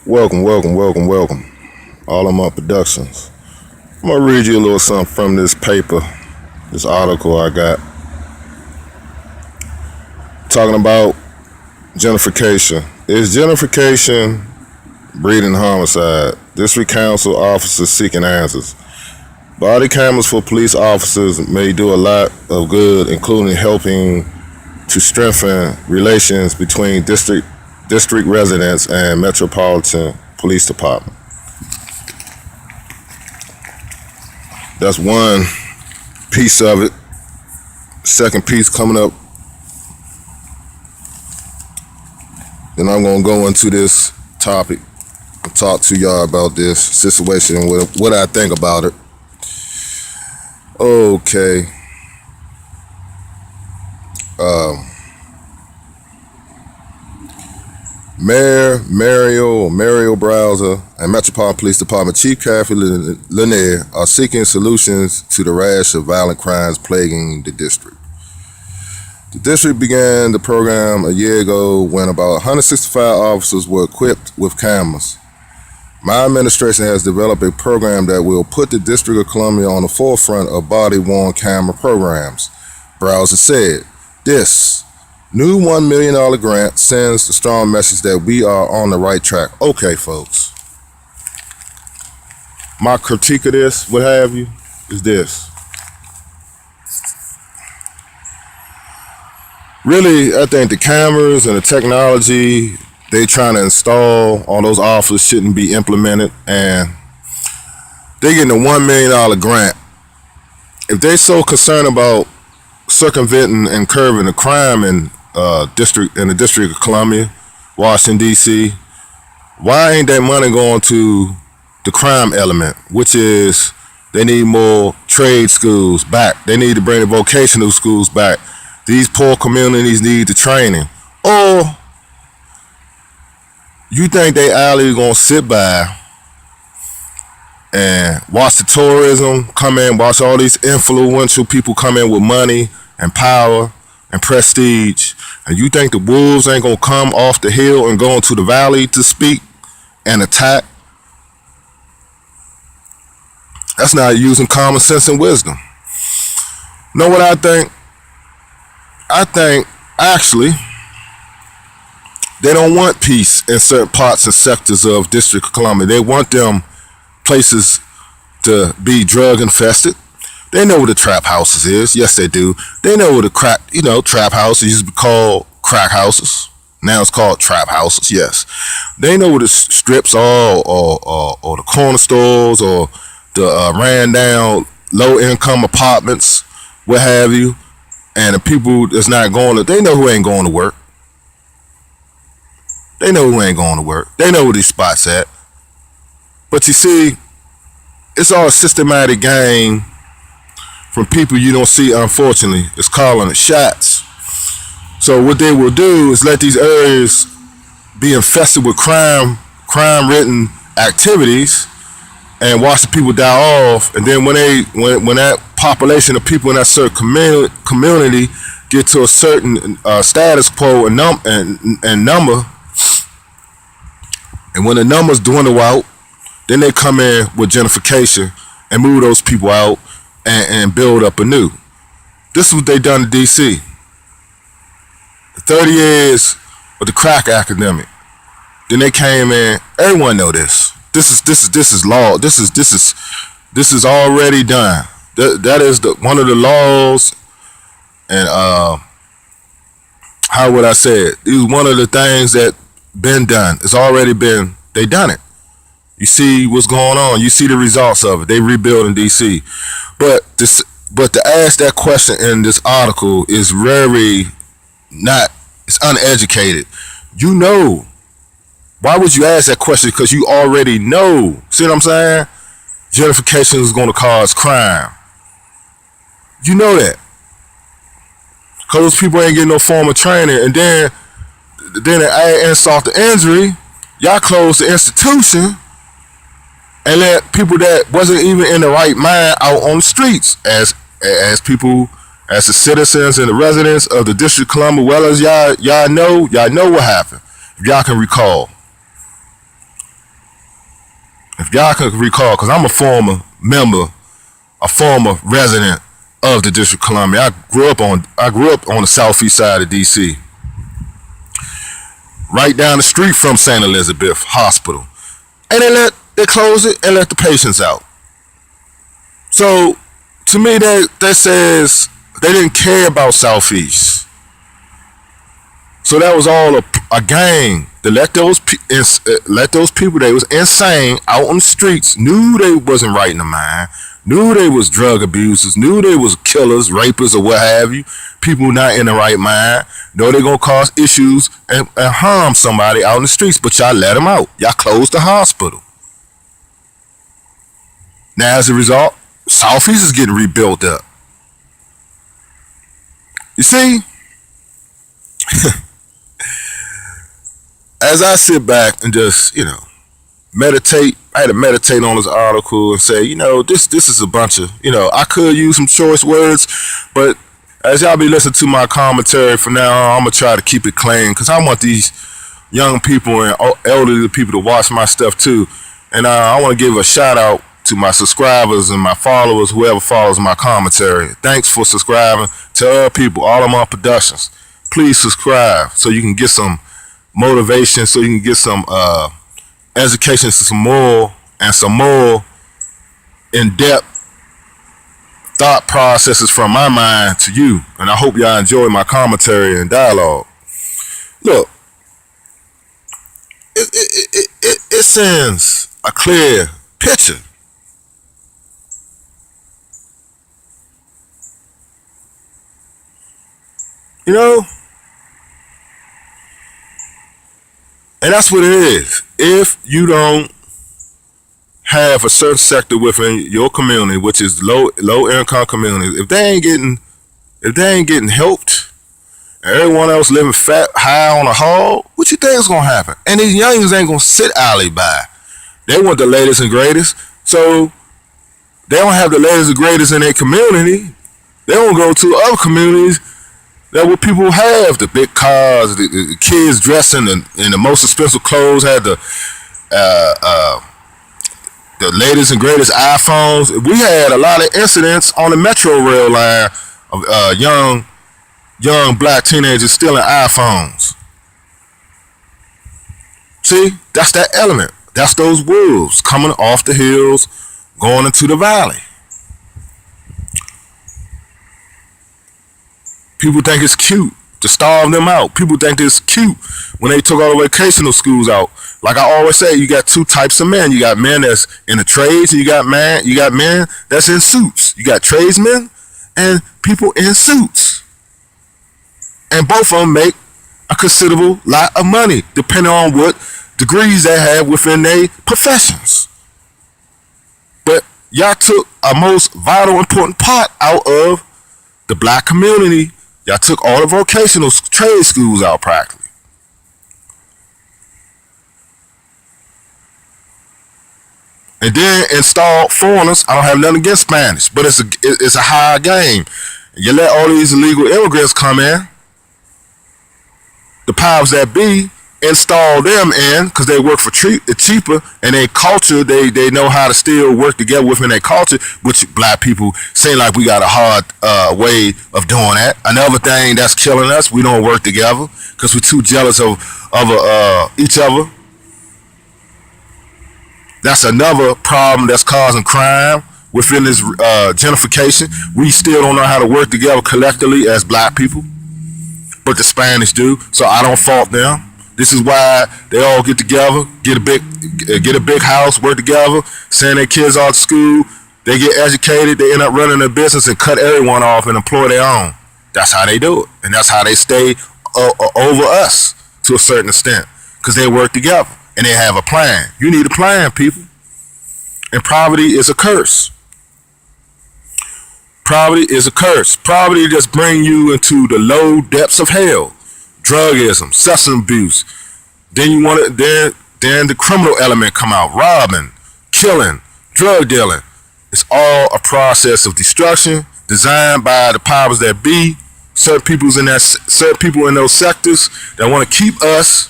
Welcome. All of my productions. I'm gonna read you a little something from this paper, this article I got, talking about gentrification. Is gentrification breeding homicide? District Council officers seeking answers. Body cameras for police officers may do a lot of good, including helping to strengthen relations between district residents and metropolitan police department. That's one piece of it. Second piece coming up. Then I'm gonna go into this topic and talk to y'all about this situation and what I think about it. Okay. Mayor Mario Browser and Metropolitan Police Department Chief Kathy Lanier are seeking solutions to the rash of violent crimes plaguing the district. The district began the program a year ago when about 165 officers were equipped with cameras. My administration has developed a program that will put the District of Columbia on the forefront of body-worn camera programs, Browser said. This new $1 million grant sends the strong message that we are on the right track. Okay, folks. My critique of this, what have you, is this. Really, I think the cameras and the technology they trying to install on those officers shouldn't be implemented, and they getting a $1 million grant. If they so concerned about circumventing and curbing the crime in the District of Columbia, Washington D.C., why ain't that money going to the crime element, which is they need more trade schools back. They need to bring the vocational schools back. These poor communities need the training. Or you think they actually gonna sit by and watch the tourism come in, watch all these influential people come in with money and power and prestige, and you think the wolves ain't gonna come off the hill and go into the valley to speak and attack? That's not using common sense and wisdom. Know what I think? I think actually they don't want peace in certain parts and sectors of District of Columbia. They want them places to be drug infested. They know what the trap houses is. Yes, they do. They know what the trap houses used to be called crack houses. Now it's called trap houses. Yes, they know what the strips are, or the corner stores, or the ran down low income apartments, what have you. And the people that's not going to, they know who ain't going to work. They know who ain't going to work. They know where these spots at. But you see, it's all a systematic game from people you don't see, unfortunately. It's calling it shots. So what they will do is let these areas be infested with crime-ridden activities and watch the people die off. And then when that population of people in that certain community get to a certain status quo and number, and when the numbers dwindle out, then they come in with gentrification and move those people out and build up anew. This is what they done to DC. The 30 years of the crack epidemic. Then they came in. Everyone know this. This is law. This is already done. That is one of the laws, and how would I say it? It was one of the things that been done. It's already been. They done it. You see what's going on. You see the results of it. They rebuilding DC. But to ask that question in this article is very not. It's uneducated. You know. Why would you ask that question? Because you already know. See what I'm saying? Gentrification is going to cause crime. You know that. Because those people ain't getting no form of training. And then to add insult to injury, y'all close the institution and let people that wasn't even in the right mind out on the streets as people, as the citizens and the residents of the District of Columbia, well as y'all know what happened. If y'all can recall. If y'all can recall, because I'm a former member, a former resident of the District of Columbia. I grew up on the southeast side of DC, right down the street from St. Elizabeth Hospital, and they closed it and let the patients out. So to me, that says they didn't care about Southeast. So that was all a game to let those people that was insane out on the streets, knew they wasn't right in the mind, knew they was drug abusers, knew they was killers, rapists, or what have you, people not in the right mind, know they gonna cause issues and harm somebody out in the streets, but y'all let them out. Y'all closed the hospital. Now as a result, Southeast is getting rebuilt up. You see, as I sit back and just, meditate, I had to meditate on this article and say, this is a bunch of, I could use some choice words, but as y'all be listening to my commentary from now on, I'm going to try to keep it clean, because I want these young people and elderly people to watch my stuff too. And I want to give a shout out to my subscribers and my followers, whoever follows my commentary. Thanks for subscribing. Tell other people, all of my productions, please subscribe so you can get some motivation, so you can get some education, some more in-depth thought processes from my mind to you. And I hope y'all enjoy my commentary and dialogue. Look, it sends a clear picture. And that's what it is. If you don't have a certain sector within your community, which is low income communities, if they ain't getting helped, and everyone else living fat high on a hog, what you think is gonna happen? And these youngins ain't gonna sit idly by. They want the latest and greatest, so they don't have the latest and greatest in their community. They don't go to other communities that what people have, the big cars, the kids dressing in the most expensive clothes, had the latest and greatest iPhones. We had a lot of incidents on the Metro rail line of young black teenagers stealing iPhones. See, that's that element. That's those wolves coming off the hills, going into the valley. People think it's cute to starve them out. People think it's cute when they took all the vocational schools out. Like I always say, you got two types of men. You got men that's in the trades, and you got men that's in suits. You got tradesmen and people in suits. And both of them make a considerable lot of money, depending on what degrees they have within their professions. But y'all took a most vital, important part out of the black community. Y'all took all the vocational trade schools out practically. And then installed foreigners. I don't have nothing against Spanish, but it's a high game. You let all these illegal immigrants come in, the powers that be install them in because they work for cheaper, and their culture, they know how to still work together within their culture, which black people seem like we got a hard way of doing that. Another thing that's killing us, we don't work together because we're too jealous of each other. That's another problem that's causing crime within this gentrification. We still don't know how to work together collectively as black people, but the Spanish do, so I don't fault them. This is why they all get together, get a big house, work together, send their kids off to school, they get educated, they end up running a business and cut everyone off and employ their own. That's how they do it, and that's how they stay over us to a certain extent, because they work together and they have a plan. You need a plan, people. And poverty is a curse. Poverty is a curse. Poverty just brings you into the low depths of hell. Drugism, substance abuse. Then you want it. Then the criminal element come out: robbing, killing, drug dealing. It's all a process of destruction designed by the powers that be. Certain people in those sectors that want to keep us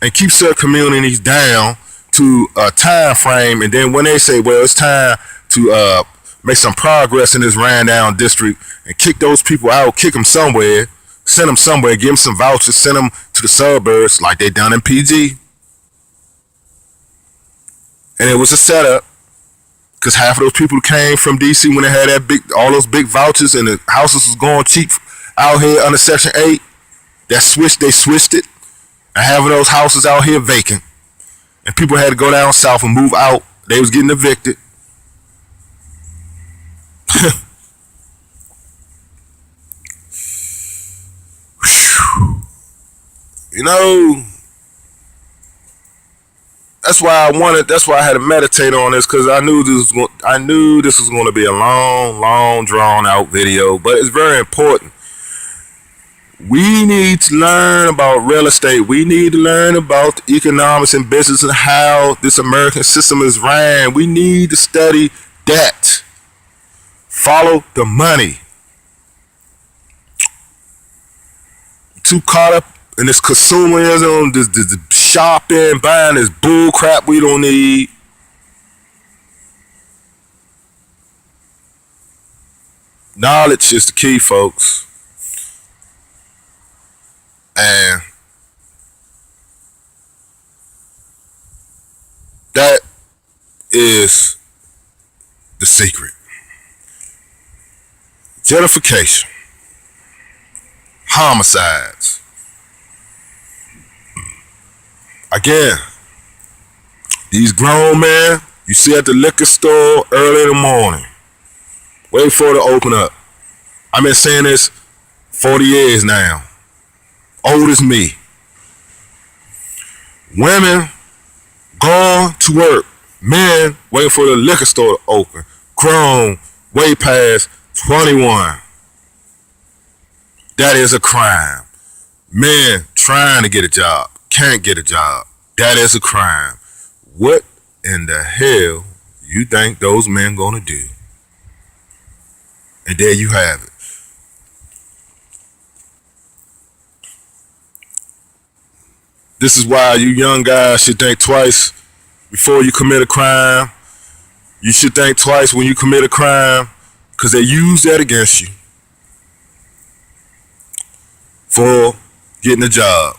and keep certain communities down to a time frame, and then when they say, well, it's time to make some progress in this ran down district and kick those people out, kick them somewhere, send them somewhere, give them some vouchers, send them to the suburbs like they done in PG. And it was a setup because half of those people came from DC when they had all those big vouchers and the houses was going cheap out here under Section 8. They switched it, and having those houses out here vacant. And people had to go down south and move out. They was getting evicted. You know, that's why I had to meditate on this, because I knew this was going to be a long drawn out video, but it's very important. We need to learn about real estate. We need to learn about the economics and business and how this American system is ran. We need to study that. Follow the money. Too caught up in this consumerism, this shopping, buying this bull crap we don't need. Knowledge is the key, folks. And that is the secret. Gentrification. Homicides. Again, these grown men you see at the liquor store early in the morning, wait for it to open up. I've been saying this 40 years now. Old as me. Women going to work. Men waiting for the liquor store to open. Grown, way past 21. That is a crime. Men trying to get a job, can't get a job. That is a crime. What in the hell you think those men gonna do? And there you have it. This is why you young guys should think twice before you commit a crime. You should think twice when you commit a crime, because they use that against you for getting a job.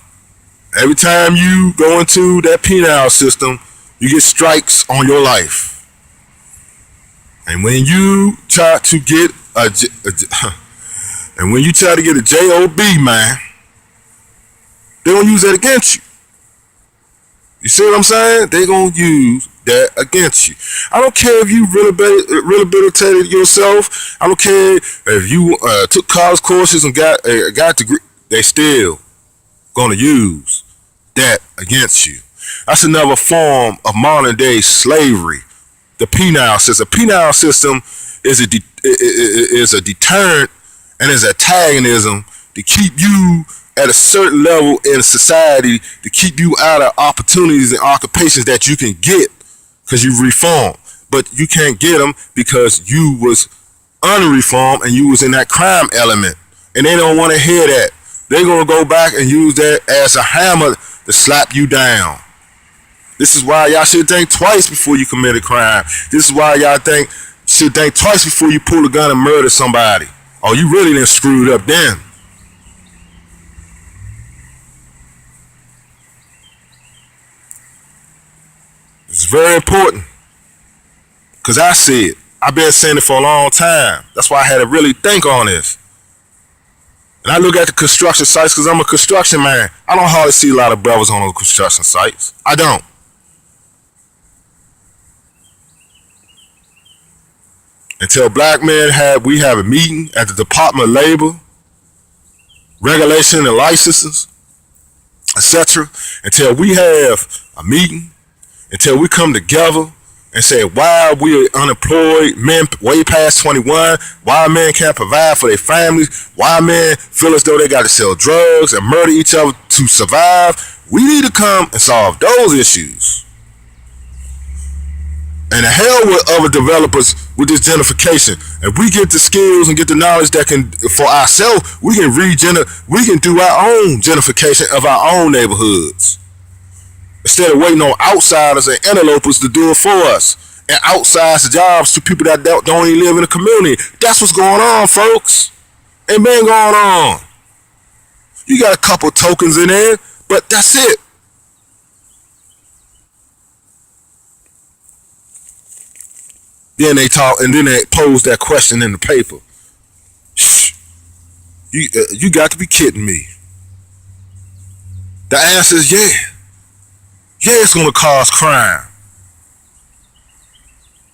Every time you go into that penal system, you get strikes on your life. And when you try to get a job, man, they're gonna use that against you. You see what I'm saying? They're gonna use that against you. I don't care if you rehabilitated yourself. I don't care if you took college courses and got a degree. They still gonna use that against you. That's another form of modern day slavery. The penal system. The penal system is a deterrent and is antagonism to keep you at a certain level in society, to keep you out of opportunities and occupations that you can get because you reformed. But you can't get them because you was unreformed and you was in that crime element. And they don't want to hear that. They're going to go back and use that as a hammer to slap you down. This is why y'all should think twice before you commit a crime. This is why y'all should think twice before you pull a gun and murder somebody. Oh, you really done screwed up then. It's very important, because I see it. I've been saying it for a long time. That's why I had to really think on this. And I look at the construction sites because I'm a construction man. I don't hardly see a lot of brothers on those construction sites. I don't. Until black men we have a meeting at the Department of Labor, regulation and licenses, etc. Until we have a meeting, until we come together and say why we are unemployed, men way past 21, why men can't provide for their families, why men feel as though they got to sell drugs and murder each other to survive. We need to come and solve those issues. And the hell with other developers with this gentrification. If we get the skills and get the knowledge that can, for ourselves, we can do our own gentrification of our own neighborhoods. instead of waiting on outsiders and interlopers to do it for us and outsize the jobs to people that don't even live in the community. That's what's going on, folks. It been going on. You got a couple tokens in there, but that's it. Then they talk, and then they pose that question in the paper. Shh. You got to be kidding me. The answer is yeah. Yeah, it's going to cause crime.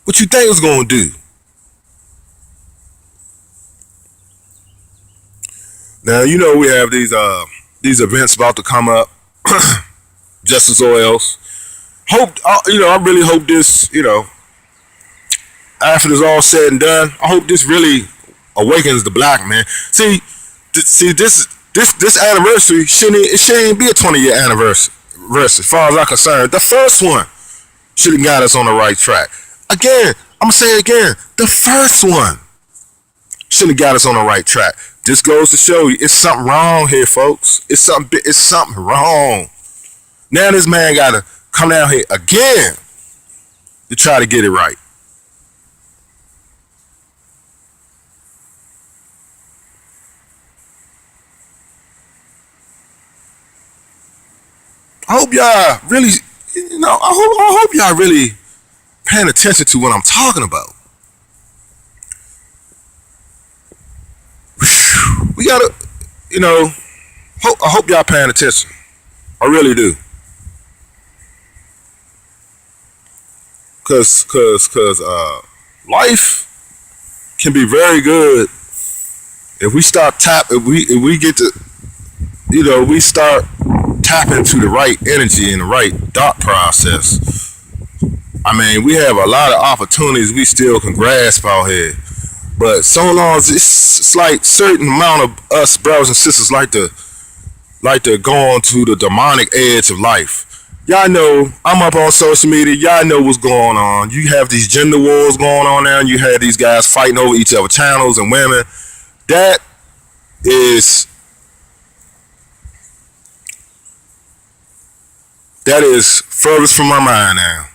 What you think it's going to do? Now, you know we have these events about to come up. Justice Oils. I really hope this, after this all said and done, I hope this really awakens the black man. See, this anniversary shouldn't be a 20-year anniversary. As far as I'm concerned, the first one should have got us on the right track. Again, I'm gonna say it again. The first one should have got us on the right track. This goes to show you, it's something wrong here, folks. It's something wrong. Now this man gotta come down here again to try to get it right. I hope y'all really, I hope y'all really paying attention to what I'm talking about. We gotta, I hope y'all paying attention. I really do. Cause life can be very good if we start if we get to, we start tapping into the right energy and the right thought process. I mean, we have a lot of opportunities we still can grasp out here. But so long as it's like certain amount of us brothers and sisters like to go on to the demonic edge of life. Y'all know, I'm up on social media. Y'all know what's going on. You have these gender wars going on now, and you have these guys fighting over each other, channels and women. That is furthest from my mind now.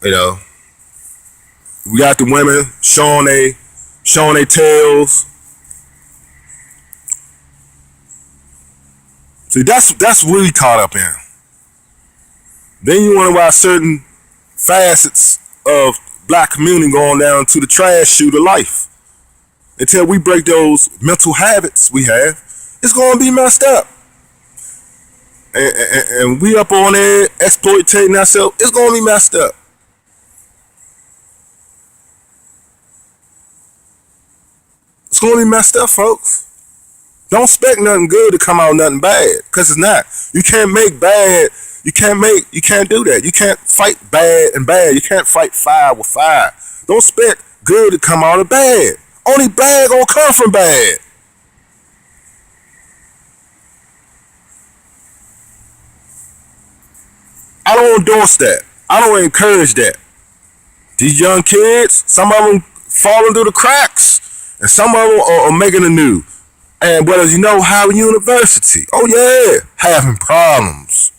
We got the women showing their tails. See, that's what we caught up in. Then you wonder why certain facets of black community going down to the trash chute of life. Until we break those mental habits we have, it's going to be messed up. And we up on there exploiting ourselves, it's going to be messed up. It's going to be messed up, folks. Don't expect nothing good to come out nothing bad, because it's not. You can't make bad. You can't do that. You can't fight bad and bad. You can't fight fire with fire. Don't expect good to come out of bad. Only bad gonna come from bad. I don't endorse that. I don't encourage that. These young kids, some of them falling through the cracks, and some of them are making a new. And what does Howard University? Oh yeah, having problems.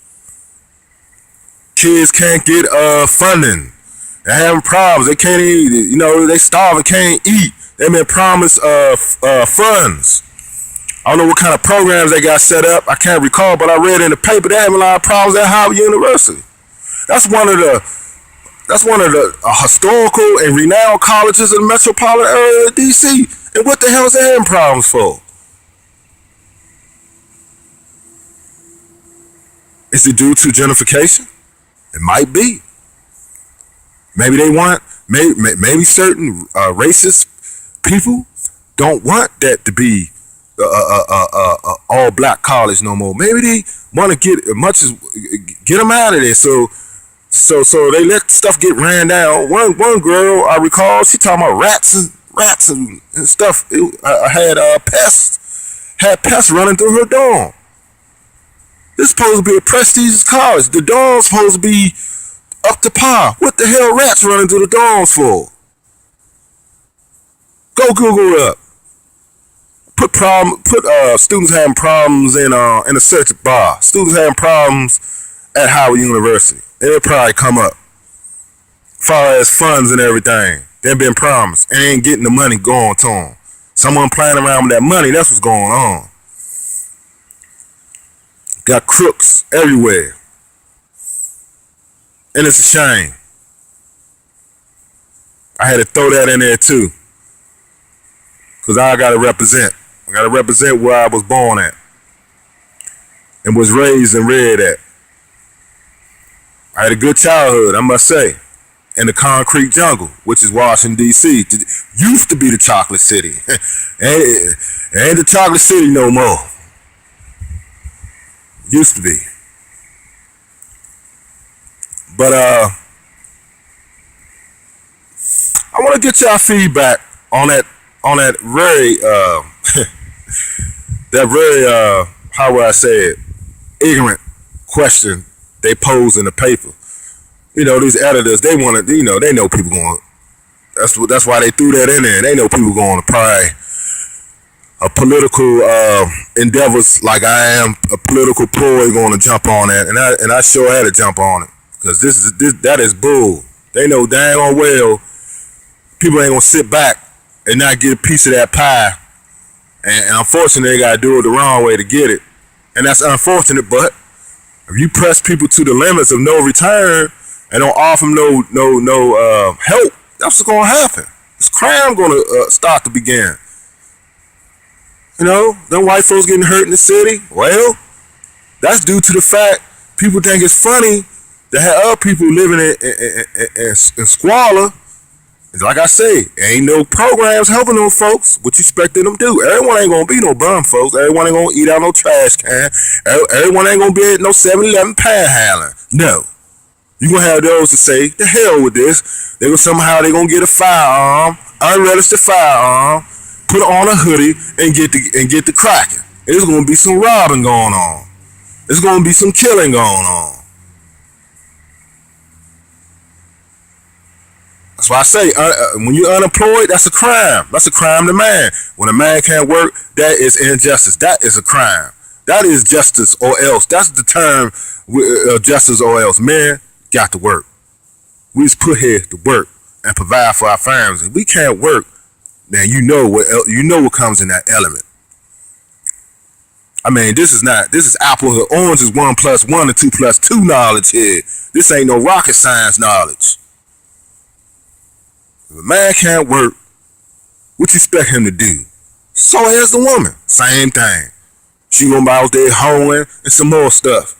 Kids can't get funding. They're having problems. They can't eat. They starving, can't eat. They've been promised funds. I don't know what kind of programs they got set up. I can't recall, but I read in the paper they having a lot of problems at Howard University. That's one of the historical and renowned colleges in the metropolitan area of DC. And what the hell is they having problems for? Is it due to gentrification? It might be. Maybe they want, maybe certain racist people don't want that to be all black college no more. Maybe they want to get them out of there. So they let stuff get ran down. One girl I recall, she talking about rats and stuff. Had pests running through her dorm. This is supposed to be a prestigious college. The dorm's supposed to be up to par. What the hell rats running through the dorms for? Go Google it up. students having problems in a search bar. Students having problems at Howard University. It'll probably come up. As far as funds and everything, they've been promised and ain't getting the money going to them. Someone playing around with that money. That's what's going on. Got crooks everywhere, and it's a shame. I had to throw that in there too, because I gotta represent. I gotta represent where I was born at and was raised and reared at. I had a good childhood, I must say, in the concrete jungle, which is Washington, D.C. Used to be the chocolate city. Ain't the chocolate city no more. Used to be. But I want to get y'all feedback on that very that very how would I say it, ignorant question they pose in the paper. You know, these editors, they want to, you know, they know people going. That's why they threw that in there. They know people going to pry a political endeavors like I am, a political ploy going to jump on that, and I sure had to jump on it, because that is bull. They know dang on well people ain't gonna sit back and not get a piece of that pie, and unfortunately they gotta do it the wrong way to get it, and that's unfortunate. But if you press people to the limits of no return and don't offer them no help, that's what's gonna happen. This crime gonna start to begin. You know, them white folks getting hurt in the city. Well, that's due to the fact people think it's funny to have other people living in squalor. Like I say, ain't no programs helping those folks. What you expecting them to do? Everyone ain't gonna be no bum folks. Everyone ain't gonna eat out no trash can. Everyone ain't gonna be at no 7-Eleven panhandling. No. You gonna have those to say, the hell with this. They gonna get a firearm, unregistered firearm, put on a hoodie, and get the cracking. There's gonna be some robbing going on. There's gonna be some killing going on. That's why I say, when you're unemployed, that's a crime. That's a crime to man. When a man can't work, that is injustice. That is a crime. That is justice or else. That's the term, justice or else. Men got to work. We just put here to work and provide for our families. If we can't work, then you know what comes in that element. I mean, this is apples and oranges, 1 + 1 and 2 + 2 knowledge here. This ain't no rocket science knowledge. If a man can't work, what you expect him to do? So is the woman. Same thing. She gonna be out there hoeing and some more stuff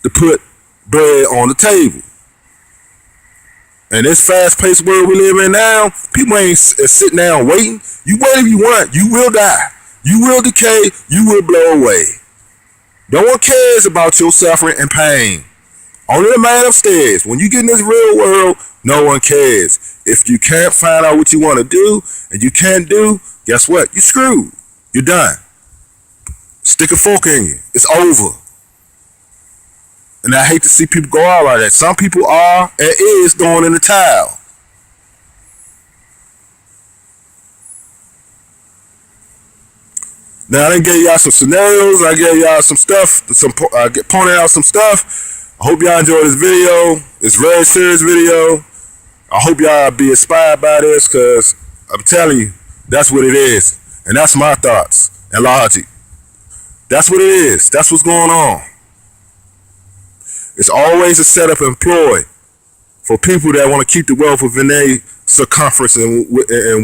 to put bread on the table. And this fast-paced world we live in now, people ain't sitting down waiting. You wait if you want, you will die. You will decay, you will blow away. No one cares about your suffering and pain. Only the man upstairs. When you get in this real world, no one cares. If you can't find out what you want to do and you can't do, guess what? You're screwed. You're done. Stick a fork in you. It's over. And I hate to see people go out like that. Some people are and is throwing in the towel. Now I done gave y'all some scenarios. I gave y'all some stuff. Pointed out some stuff. I hope y'all enjoy this video. It's a very serious video. I hope y'all be inspired by this, because I'm telling you, that's what it is. And that's my thoughts and logic. That's what it is. That's what's going on. It's always a setup and ploy for people that want to keep the wealth within their circumference and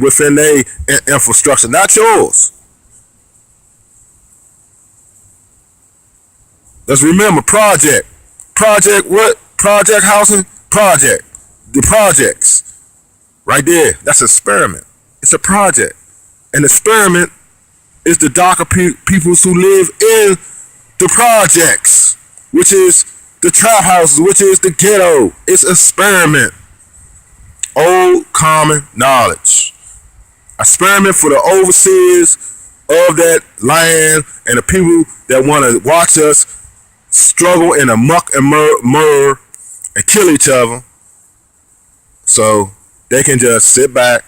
within their infrastructure, not yours. Let's remember, project what? Project housing? Project. The projects. Right there. That's an experiment. It's a project. An experiment is the darker peoples who live in the projects, which is the trap houses, which is the ghetto. It's an experiment. Old common knowledge. Experiment for the overseers of that land and the people that want to watch us struggle in a muck and murder and kill each other, so they can just sit back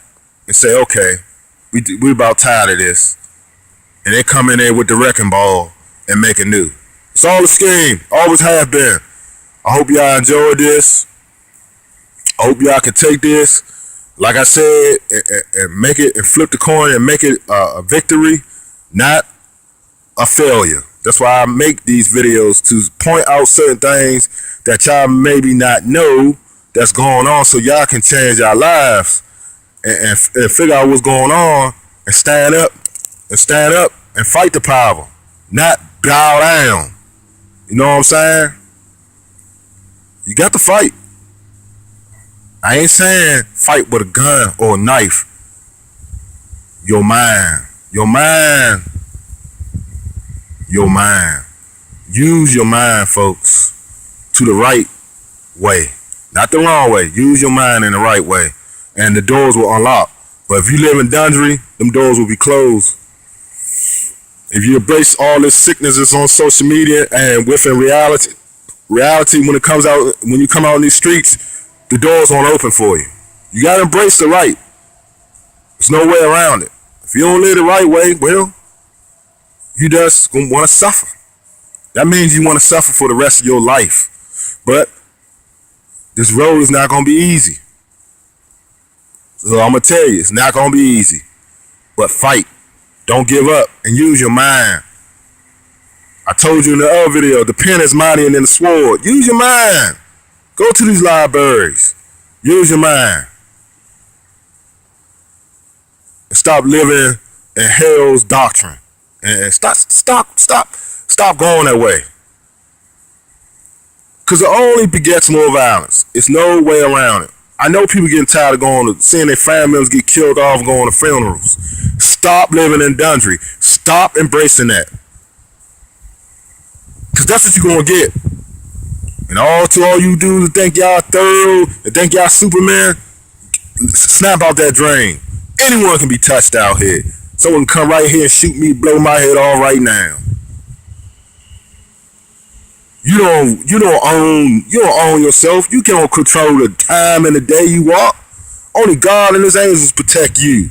and say, okay, we about tired of this. and they come in there with the wrecking ball and make it new. It's all a scheme. Always have been. I hope y'all enjoyed this. I hope y'all can take this, like I said, and make it, and flip the coin and make it a victory, not a failure. That's why I make these videos, to point out certain things that y'all maybe not know that's going on, so y'all can change your lives and figure out what's going on and stand up and fight the power, not bow down. You know what I'm saying? You got to fight. I ain't saying fight with a gun or a knife. Your mind. Your mind. Your mind. Use your mind, folks, to the right way. Not the wrong way. Use your mind in the right way. And the doors will unlock. But if you live in Dundry, them doors will be closed. If you embrace all this sickness that's on social media and within reality when it comes out, when you come out in these streets, the doors won't open for you. You gotta embrace the right. There's no way around it. If you don't live the right way, well, you just gonna wanna suffer. That means you wanna suffer for the rest of your life. But this road is not gonna be easy. So I'm gonna tell you, it's not gonna be easy. But fight. Don't give up and use your mind. I told you in the other video, the pen is mightier than the sword. Use your mind. Go to these libraries. Use your mind. And stop living in hell's doctrine. And stop going that way. Because it only begets more violence. It's no way around it. I know people getting tired of seeing their family members get killed off and going to funerals. Stop living in Dundry. Stop embracing that. Because that's what you're going to get. And to all you dudes that think y'all thorough, that think y'all Superman, snap out that drain. Anyone can be touched out here. Someone can come right here and shoot me, blow my head off right now. You don't own yourself. You can't control the time and the day you walk. Only God and his angels protect you.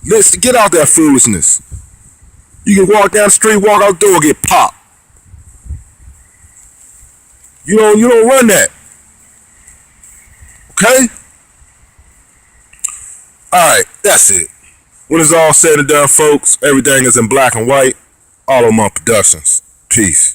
Listen, get out that foolishness. You can walk down the street, walk out the door, get popped. You don't run that. Okay? Alright, that's it. When it's all said and done, folks, everything is in black and white. All of my productions. Peace.